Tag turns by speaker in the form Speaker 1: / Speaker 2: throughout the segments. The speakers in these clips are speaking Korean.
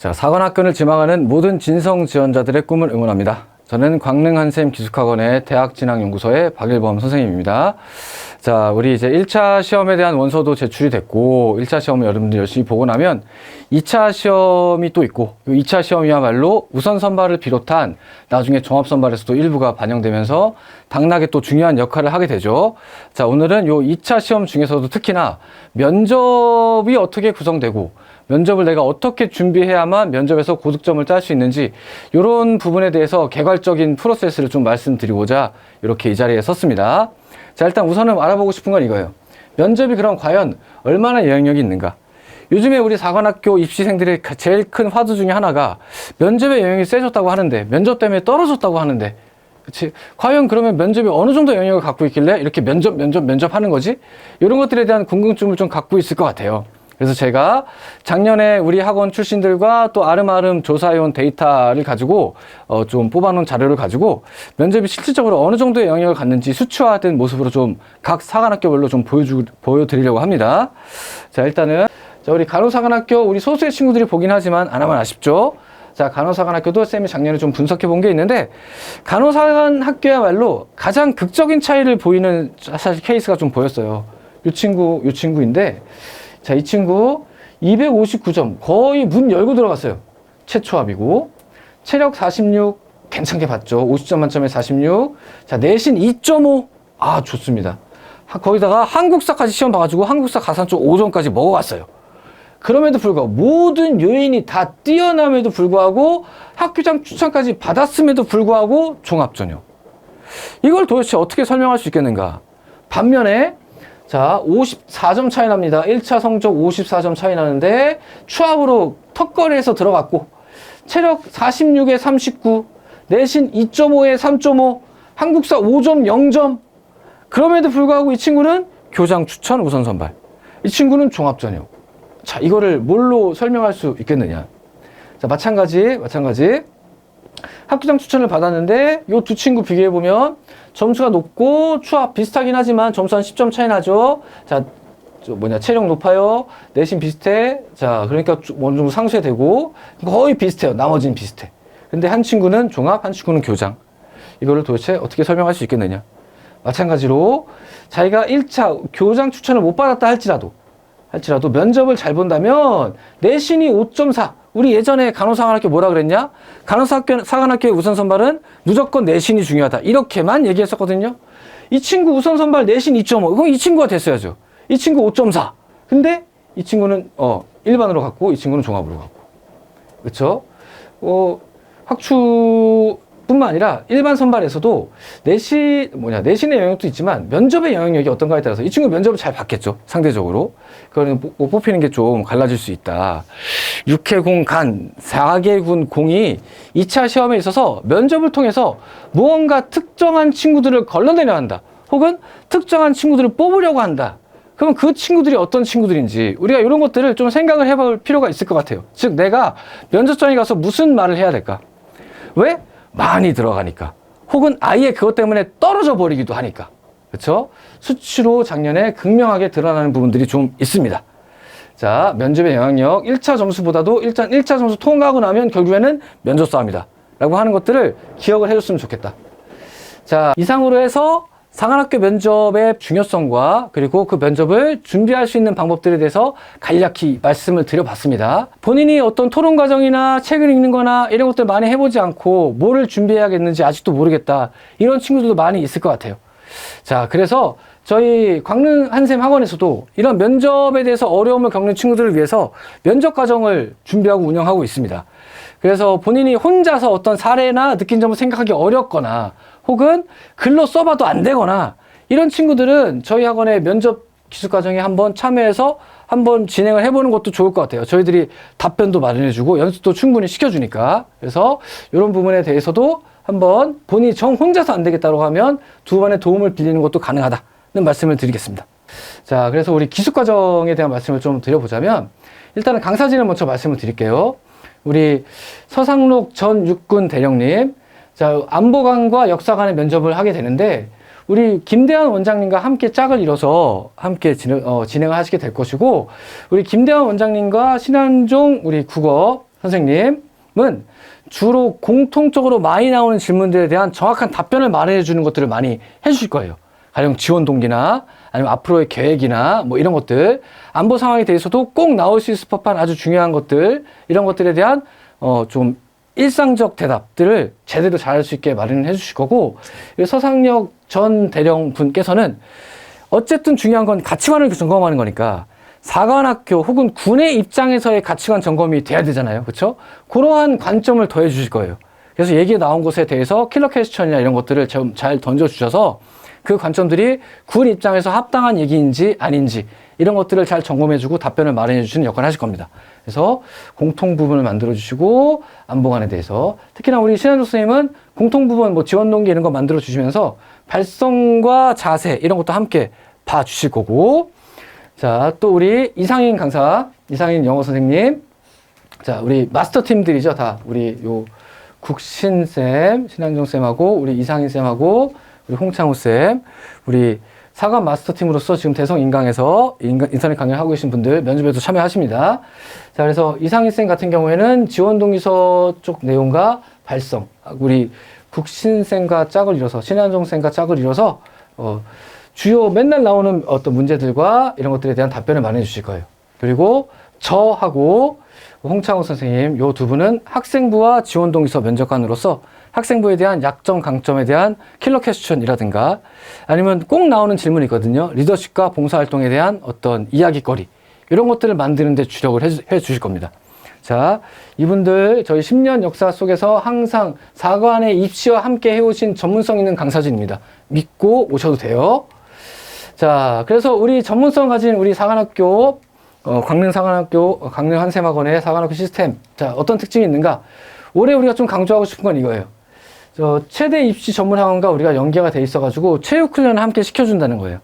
Speaker 1: 자, 사관학교를 지망하는 모든 진성 지원자들의 꿈을 응원합니다. 저는 광릉 한샘 기숙학원의 대학진학연구소의 박일범 선생님입니다. 자, 우리 이제 1차 시험에 대한 원서도 제출이 됐고, 1차 시험을 여러분들 열심히 보고 나면 2차 시험이 또 있고, 2차 시험이야말로 우선 선발을 비롯한 나중에 종합 선발에서도 일부가 반영되면서 당락에 또 중요한 역할을 하게 되죠. 자, 오늘은 요 2차 시험 중에서도 특히나 면접이 어떻게 구성되고, 면접을 내가 어떻게 준비해야만 면접에서 고득점을 딸 수 있는지 이런 부분에 대해서 개괄적인 프로세스를 좀 말씀드리고자 이렇게 이 자리에 섰습니다. 자, 일단 우선은 알아보고 싶은 건 이거예요. 면접이 그럼 과연 얼마나 영향력이 있는가? 요즘에 우리 사관학교 입시생들의 제일 큰 화두 중에 하나가 면접의 영향이 세졌다고 하는데, 면접 때문에 떨어졌다고 하는데, 그치? 과연 그러면 면접이 어느 정도 영향을 갖고 있길래 이렇게 면접 하는 거지? 이런 것들에 대한 궁금증을 좀 갖고 있을 것 같아요. 그래서 제가 작년에 우리 학원 출신들과 또 아름아름 조사해온 데이터를 가지고 좀 뽑아놓은 자료를 가지고 면접이 실질적으로 어느 정도의 영향을 갖는지 수치화된 모습으로 좀 각 사관학교별로 좀 보여드리려고 합니다. 자, 일단은 우리 간호사관학교 우리 소수의 친구들이 보긴 하지만 안 하면 아쉽죠. 자, 간호사관학교도 쌤이 작년에 좀 분석해 본 게 있는데, 간호사관학교야말로 가장 극적인 차이를 보이는 사실 케이스가 좀 보였어요. 요 친구인데, 자, 이 친구 259점 거의 문 열고 들어갔어요. 최초합이고 체력 46 괜찮게 봤죠. 50점 만점에 46. 자, 내신 2.5 좋습니다. 거기다가 한국사까지 시험 봐가지고 한국사 가산 쪽 5점까지 먹어갔어요. 그럼에도 불구하고 모든 요인이 다 뛰어남에도 불구하고 학교장 추천까지 받았음에도 불구하고 종합전형. 이걸 도대체 어떻게 설명할 수 있겠는가? 반면에 자, 54점 차이 납니다. 1차 성적 54점 차이 나는데 추합으로 턱걸이에서 들어갔고, 체력 46에 39, 내신 2.5에 3.5, 한국사 5점 0점. 그럼에도 불구하고 이 친구는 교장 추천 우선 선발. 이 친구는 종합 전형. 자, 이거를 뭘로 설명할 수 있겠느냐? 자, 마찬가지. 학교장 추천을 받았는데 요 두 친구 비교해 보면 점수가 높고 추합 비슷하긴 하지만 점수 한 10점 차이 나죠. 자, 체력 높아요. 내신 비슷해. 자, 그러니까 어느 정도 상쇄되고 거의 비슷해요. 나머지는 비슷해. 근데 한 친구는 종합, 한 친구는 교장. 이거를 도대체 어떻게 설명할 수 있겠느냐? 마찬가지로 자기가 1차 교장 추천을 못 받았다 할지라도 면접을 잘 본다면 내신이 5.4. 우리 예전에 간호사관학교 뭐라 그랬냐? 간호사관학교의 우선 선발은 무조건 내신이 중요하다. 이렇게만 얘기했었거든요. 이 친구 우선 선발 내신 2.5. 그럼 이 친구가 됐어야죠. 이 친구 5.4. 근데 이 친구는 일반으로 갔고 이 친구는 종합으로 갔고. 그렇죠? 학추뿐만 아니라 일반 선발에서도 내신의 영역도 있지만 면접의 영향력이 어떤가에 따라서 이 친구 면접을 잘 봤겠죠. 상대적으로. 그거는 뽑히는 게 좀 갈라질 수 있다. 6회군 간, 4개군 공이 2차 시험에 있어서 면접을 통해서 무언가 특정한 친구들을 걸러내려 한다. 혹은 특정한 친구들을 뽑으려고 한다. 그러면 그 친구들이 어떤 친구들인지 우리가 이런 것들을 좀 생각을 해볼 필요가 있을 것 같아요. 즉, 내가 면접장에 가서 무슨 말을 해야 될까? 왜? 많이 들어가니까. 혹은 아예 그것 때문에 떨어져 버리기도 하니까. 그렇죠? 수치로 작년에 극명하게 드러나는 부분들이 좀 있습니다. 자, 면접의 영향력 1차 점수보다도 일단 1차 점수 통과하고 나면 결국에는 면접 싸움이다 라고 하는 것들을 기억을 해줬으면 좋겠다. 자, 이상으로 해서 사관학교 면접의 중요성과 그리고 그 면접을 준비할 수 있는 방법들에 대해서 간략히 말씀을 드려봤습니다. 본인이 어떤 토론 과정이나 책을 읽는 거나 이런 것들 많이 해보지 않고 뭐를 준비해야겠는지 아직도 모르겠다. 이런 친구들도 많이 있을 것 같아요. 자, 그래서 저희 광릉 한샘 학원에서도 이런 면접에 대해서 어려움을 겪는 친구들을 위해서 면접 과정을 준비하고 운영하고 있습니다. 그래서 본인이 혼자서 어떤 사례나 느낀 점을 생각하기 어렵거나 혹은 글로 써봐도 안 되거나 이런 친구들은 저희 학원의 면접 기술 과정에 한번 참여해서 한번 진행을 해보는 것도 좋을 것 같아요. 저희들이 답변도 마련해주고 연습도 충분히 시켜주니까. 그래서 이런 부분에 대해서도 한번 본인이 혼자서 안 되겠다고 하면 두 번의 도움을 빌리는 것도 가능하다는 말씀을 드리겠습니다. 자, 그래서 우리 기술 과정에 대한 말씀을 좀 드려보자면 일단은 강사진을 먼저 말씀을 드릴게요. 우리 서상록 전 육군 대령님, 자, 안보관과 역사관의 면접을 하게 되는데 우리 김대환 원장님과 함께 짝을 이뤄서 함께 진행을 하시게 될 것이고, 우리 김대환 원장님과 신한종 우리 국어 선생님은 주로 공통적으로 많이 나오는 질문들에 대한 정확한 답변을 마련해 주는 것들을 많이 해주실 거예요. 가령 지원 동기나 아니면 앞으로의 계획이나 뭐 이런 것들, 안보 상황에 대해서도 꼭 나올 수 있을 법한 아주 중요한 것들, 이런 것들에 대한 좀 일상적 대답들을 제대로 잘할 수 있게 마련해 주실 거고, 서상혁 전 대령 분께서는 어쨌든 중요한 건 가치관을 점검하는 거니까 사관학교 혹은 군의 입장에서의 가치관 점검이 돼야 되잖아요. 그렇죠? 그러한 관점을 더해 주실 거예요. 그래서 얘기가 나온 것에 대해서 킬러 퀘스천이나 이런 것들을 좀 잘 던져 주셔서 그 관점들이 군 입장에서 합당한 얘기인지 아닌지 이런 것들을 잘 점검해주고 답변을 마련해주시는 역할을 하실 겁니다. 그래서 공통 부분을 만들어주시고 안보관에 대해서 특히나 우리 신한조 선생님은 공통 부분 뭐 지원 동기 이런 거 만들어주시면서 발성과 자세 이런 것도 함께 봐주실 거고, 자, 또 우리 이상인 강사, 이상인 영어 선생님, 자, 우리 마스터 팀들이죠. 다 우리 요 국신쌤, 신한종쌤하고 우리 이상인쌤하고 우리 홍창우쌤, 우리 사관 마스터팀으로서 지금 대성 인강에서 인터넷 강의를 하고 계신 분들 면접에도 참여하십니다. 자, 그래서 이상희쌤 같은 경우에는 지원동의서 쪽 내용과 발성, 우리 국신쌤과 짝을 이뤄서, 신한종쌤과 짝을 이뤄서, 주요 맨날 나오는 어떤 문제들과 이런 것들에 대한 답변을 마련해 주실 거예요. 그리고 저하고 홍창우 선생님, 요 두 분은 학생부와 지원동의서 면접관으로서 학생부에 대한 약점, 강점에 대한 킬러 퀘스천이라든가 아니면 꼭 나오는 질문이 있거든요. 리더십과 봉사활동에 대한 어떤 이야기거리 이런 것들을 만드는 데 주력을 해 주실 겁니다. 자, 이분들 저희 10년 역사 속에서 항상 사관의 입시와 함께 해오신 전문성 있는 강사진입니다. 믿고 오셔도 돼요. 자, 그래서 우리 전문성 가진 우리 사관학교 광릉사관학교, 광릉한샘학원의 사관학교 시스템. 자, 어떤 특징이 있는가? 올해 우리가 좀 강조하고 싶은 건 이거예요. 최대 입시 전문학원과 우리가 연계가 돼 있어가지고 체육훈련을 함께 시켜준다는 거예요.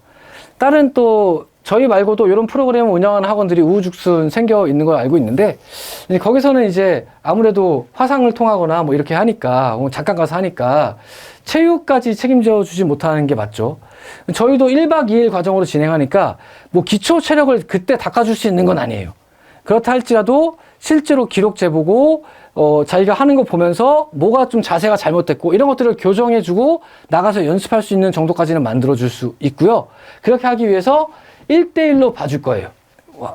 Speaker 1: 다른 또 저희 말고도 이런 프로그램을 운영하는 학원들이 우후죽순 생겨 있는 걸 알고 있는데, 거기서는 이제 아무래도 화상을 통하거나 뭐 이렇게 하니까, 잠깐 가서 하니까 체육까지 책임져 주지 못하는 게 맞죠. 저희도 1박 2일 과정으로 진행하니까 뭐 기초 체력을 그때 닦아줄 수 있는 건 아니에요. 그렇다 할지라도 실제로 기록 재보고 자기가 하는 거 보면서 뭐가 좀 자세가 잘못됐고 이런 것들을 교정해주고 나가서 연습할 수 있는 정도까지는 만들어줄 수 있고요. 그렇게 하기 위해서 1대1로 봐줄 거예요.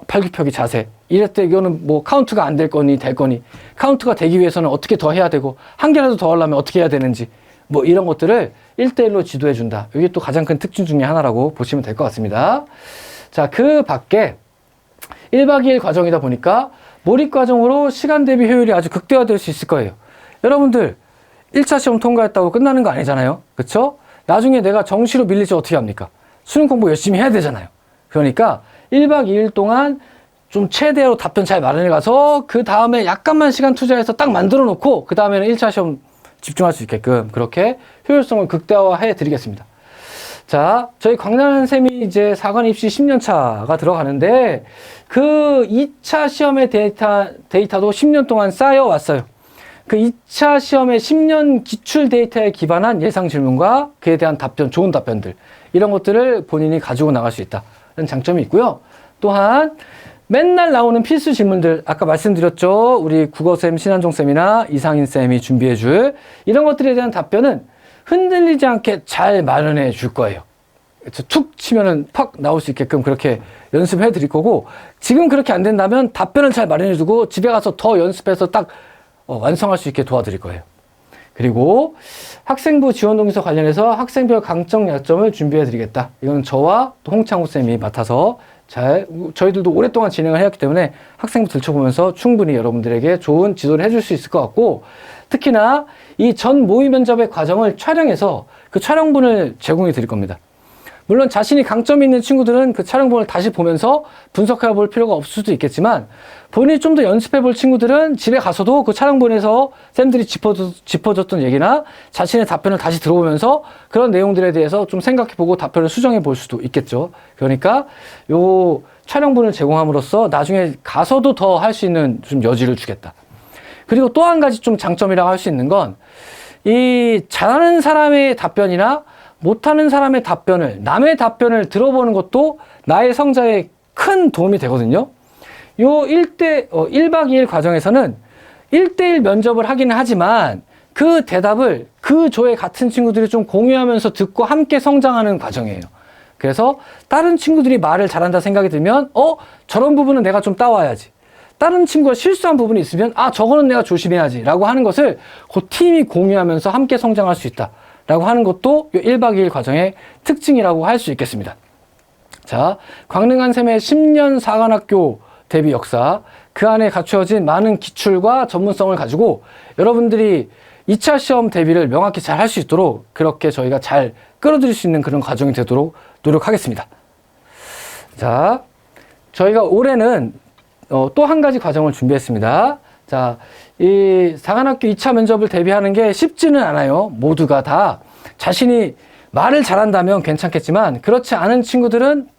Speaker 1: 팔굽혀펴기 자세. 이럴 때 이거는 뭐 카운트가 안 될 거니 될 거니, 카운트가 되기 위해서는 어떻게 더 해야 되고 한 개라도 더 하려면 어떻게 해야 되는지 뭐 이런 것들을 1대1로 지도해 준다. 이게 또 가장 큰 특징 중에 하나라고 보시면 될 것 같습니다. 자, 그 밖에 1박 2일 과정이다 보니까 몰입 과정으로 시간 대비 효율이 아주 극대화될 수 있을 거예요. 여러분들 1차 시험 통과했다고 끝나는 거 아니잖아요. 그쵸? 나중에 내가 정시로 밀리지 어떻게 합니까? 수능 공부 열심히 해야 되잖아요. 그러니까 1박 2일 동안 좀 최대로 답변 잘 마련해 가서 그 다음에 약간만 시간 투자해서 딱 만들어 놓고 그 다음에는 1차 시험 집중할 수 있게끔 그렇게 효율성을 극대화해 드리겠습니다. 자, 저희 광란쌤이 이제 사관 입시 10년 차가 들어가는데 그 2차 시험의 데이터도 10년 동안 쌓여왔어요. 그 2차 시험의 10년 기출 데이터에 기반한 예상 질문과 그에 대한 답변, 좋은 답변들 이런 것들을 본인이 가지고 나갈 수 있다는 장점이 있고요. 또한 맨날 나오는 필수 질문들, 아까 말씀드렸죠. 우리 국어쌤, 신한종쌤이나 이상인쌤이 준비해줄 이런 것들에 대한 답변은 흔들리지 않게 잘 마련해 줄 거예요. 툭 치면은 팍 나올 수 있게끔 그렇게 연습해 드릴 거고, 지금 그렇게 안 된다면 답변을 잘 마련해 두고 집에 가서 더 연습해서 딱 완성할 수 있게 도와드릴 거예요. 그리고 학생부 지원동의서 관련해서 학생별 강점, 약점을 준비해 드리겠다. 이건 저와 또 홍창우 쌤이 맡아서 저희들도 오랫동안 진행을 해왔기 때문에 학생부 들춰보면서 충분히 여러분들에게 좋은 지도를 해줄 수 있을 것 같고, 특히나 이 전 모의 면접의 과정을 촬영해서 그 촬영본을 제공해 드릴 겁니다. 물론 자신이 강점이 있는 친구들은 그 촬영본을 다시 보면서 분석해 볼 필요가 없을 수도 있겠지만, 본인이 좀 더 연습해 볼 친구들은 집에 가서도 그 촬영본에서 쌤들이 짚어줬던 얘기나 자신의 답변을 다시 들어보면서 그런 내용들에 대해서 좀 생각해 보고 답변을 수정해 볼 수도 있겠죠. 그러니까 요 촬영본을 제공함으로써 나중에 가서도 더 할 수 있는 좀 여지를 주겠다. 그리고 또 한 가지 좀 장점이라고 할 수 있는 건, 이 잘하는 사람의 답변이나 못하는 사람의 답변을, 남의 답변을 들어보는 것도 나의 성장에 큰 도움이 되거든요. 요 1박 2일 과정에서는 1대1 면접을 하기는 하지만 그 대답을 그 조의 같은 친구들이 좀 공유하면서 듣고 함께 성장하는 과정이에요. 그래서 다른 친구들이 말을 잘한다 생각이 들면 저런 부분은 내가 좀 따와야지. 다른 친구가 실수한 부분이 있으면 저거는 내가 조심해야지 라고 하는 것을 그 팀이 공유하면서 함께 성장할 수 있다 라고 하는 것도 1박 2일 과정의 특징이라고 할 수 있겠습니다. 자, 광릉한샘의 10년 사관학교 대비 역사, 그 안에 갖추어진 많은 기출과 전문성을 가지고 여러분들이 2차 시험 대비를 명확히 잘 할 수 있도록 그렇게 저희가 잘 끌어들일 수 있는 그런 과정이 되도록 노력하겠습니다. 자, 저희가 올해는 또 한 가지 과정을 준비했습니다. 자, 이 사관학교 2차 면접을 대비하는 게 쉽지는 않아요. 모두가 다 자신이 말을 잘한다면 괜찮겠지만 그렇지 않은 친구들은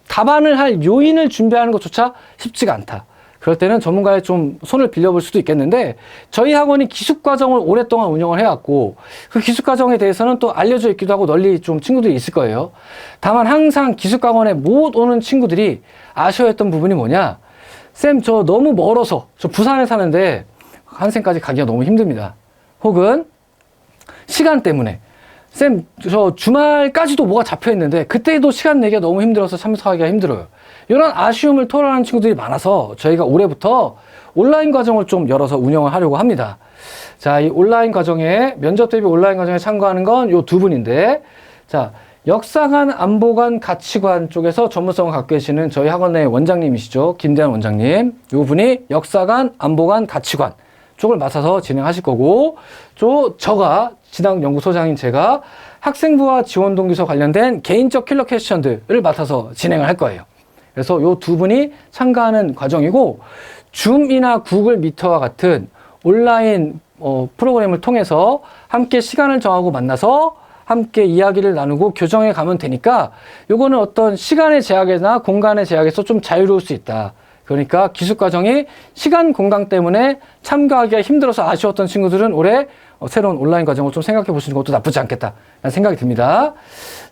Speaker 1: 답안을 할 요인을 준비하는 것조차 쉽지가 않다. 그럴 때는 전문가의 좀 손을 빌려볼 수도 있겠는데 저희 학원이 기숙과정을 오랫동안 운영을 해왔고 그 기숙과정에 대해서는 또 알려져 있기도 하고 널리 좀 친구들이 있을 거예요. 다만 항상 기숙학원에 못 오는 친구들이 아쉬워했던 부분이 뭐냐, 쌤 저 너무 멀어서 저 부산에 사는데 한샘까지 가기가 너무 힘듭니다. 혹은 시간 때문에 쌤 저 주말까지도 뭐가 잡혀 있는데 그때도 시간 내기가 너무 힘들어서 참석하기가 힘들어요. 이런 아쉬움을 토로하는 친구들이 많아서 저희가 올해부터 온라인 과정을 좀 열어서 운영을 하려고 합니다. 자, 이 온라인 과정에 면접 대비 온라인 과정에 참가하는 건 요 두 분인데, 자, 역사관, 안보관, 가치관 쪽에서 전문성을 갖고 계시는 저희 학원 내 원장님이시죠. 김대한 원장님. 요 분이 역사관, 안보관, 가치관 쪽을 맡아서 진행하실 거고, 저가 진학연구소장인 제가 학생부와 지원동기소 관련된 개인적 킬러 퀘스천들을 맡아서 진행을 할 거예요. 그래서 요 두 분이 참가하는 과정이고, 줌이나 구글 미터와 같은 온라인 프로그램을 통해서 함께 시간을 정하고 만나서 함께 이야기를 나누고 교정해 가면 되니까 요거는 어떤 시간의 제약이나 공간의 제약에서 좀 자유로울 수 있다. 그러니까 기숙과정이 시간, 공간 때문에 참가하기가 힘들어서 아쉬웠던 친구들은 올해 새로운 온라인 과정을 좀 생각해 보시는 것도 나쁘지 않겠다라는 생각이 듭니다.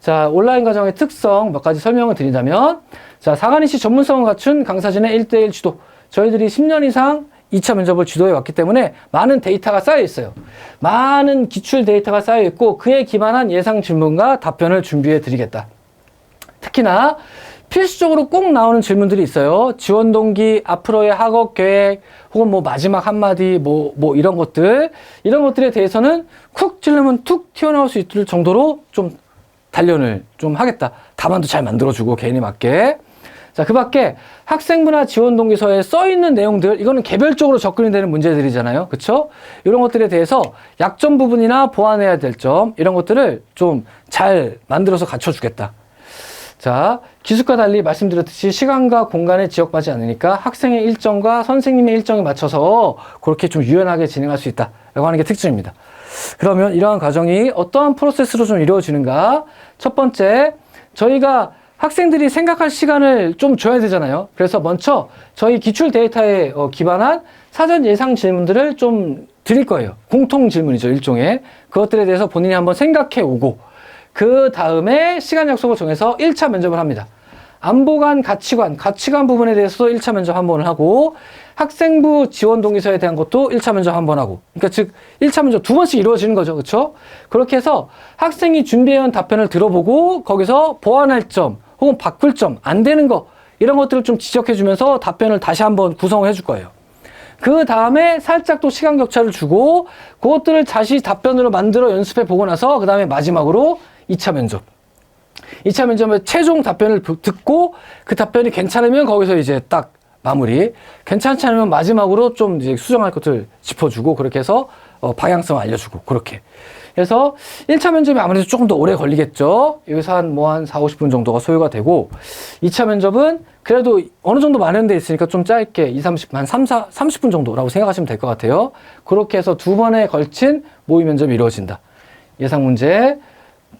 Speaker 1: 자, 온라인 과정의 특성 몇 가지 설명을 드리자면, 자, 사관이시 전문성을 갖춘 강사진의 1대1 지도. 저희들이 10년 이상 2차 면접을 지도해 왔기 때문에 많은 데이터가 쌓여 있어요. 많은 기출 데이터가 쌓여 있고 그에 기반한 예상 질문과 답변을 준비해 드리겠다. 특히나 필수적으로 꼭 나오는 질문들이 있어요. 지원 동기, 앞으로의 학업 계획, 혹은 뭐 마지막 한마디, 뭐 이런 것들에 대해서는 쿡 찔르면 툭 튀어나올 수 있을 정도로 좀 단련을 좀 하겠다. 답안도 잘 만들어주고 개인에 맞게. 자, 그 밖에 학생부나 지원동기서에 써있는 내용들, 이거는 개별적으로 접근이 되는 문제들이잖아요. 그쵸? 이런 것들에 대해서 약점 부분이나 보완해야 될 점, 이런 것들을 좀 잘 만들어서 갖춰주겠다. 자, 기숙과 달리 말씀드렸듯이 시간과 공간에 지역받지 않으니까 학생의 일정과 선생님의 일정에 맞춰서 그렇게 좀 유연하게 진행할 수 있다라고 하는 게 특징입니다. 그러면 이러한 과정이 어떠한 프로세스로 좀 이루어지는가? 첫 번째, 저희가 학생들이 생각할 시간을 좀 줘야 되잖아요. 그래서 먼저 저희 기출 데이터에 기반한 사전 예상 질문들을 좀 드릴 거예요. 공통 질문이죠, 일종의. 그것들에 대해서 본인이 한번 생각해 오고, 그 다음에 시간 약속을 정해서 1차 면접을 합니다. 안보관, 가치관 부분에 대해서도 1차 면접 한 번을 하고, 학생부 지원 동기서에 대한 것도 1차 면접 한 번 하고, 그러니까 즉 1차 면접 두 번씩 이루어지는 거죠. 그렇죠? 그렇게 해서 학생이 준비해온 답변을 들어보고 거기서 보완할 점 혹은 바꿀 점, 안 되는 거, 이런 것들을 좀 지적해 주면서 답변을 다시 한번 구성을 해줄 거예요. 그 다음에 살짝 또 시간 격차를 주고 그것들을 다시 답변으로 만들어 연습해 보고 나서 그 다음에 마지막으로 2차 면접. 2차 면접의 최종 답변을 듣고 그 답변이 괜찮으면 거기서 이제 딱 마무리. 괜찮지 않으면 마지막으로 좀 이제 수정할 것들 짚어주고 그렇게 해서 방향성 알려주고 그렇게. 그래서 1차 면접이 아무래도 조금 더 오래 걸리겠죠. 여기서 한 40-50분 정도가 소요가 되고 2차 면접은 그래도 어느 정도 마련되어 있으니까 좀 짧게 30분 정도라고 생각하시면 될 것 같아요. 그렇게 해서 두 번에 걸친 모의 면접이 이루어진다. 예상 문제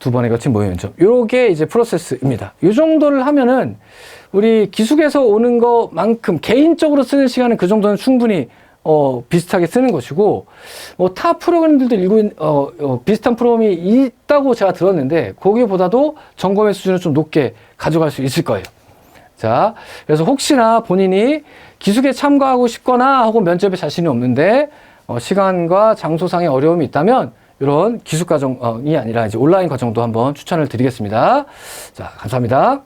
Speaker 1: 두 번에 걸친 모의 면접. 요게 이제 프로세스입니다. 요 정도를 하면은 우리 기숙에서 오는 것만큼 개인적으로 쓰는 시간은 그 정도는 충분히 비슷하게 쓰는 것이고, 뭐 타 프로그램들도 비슷한 프로그램이 있다고 제가 들었는데, 거기보다도 점검의 수준을 좀 높게 가져갈 수 있을 거예요. 자, 그래서 혹시나 본인이 기숙에 참가하고 싶거나 혹은 면접에 자신이 없는데 시간과 장소상의 어려움이 있다면 이런 기숙 과정이 아니라 이제 온라인 과정도 한번 추천을 드리겠습니다. 자, 감사합니다.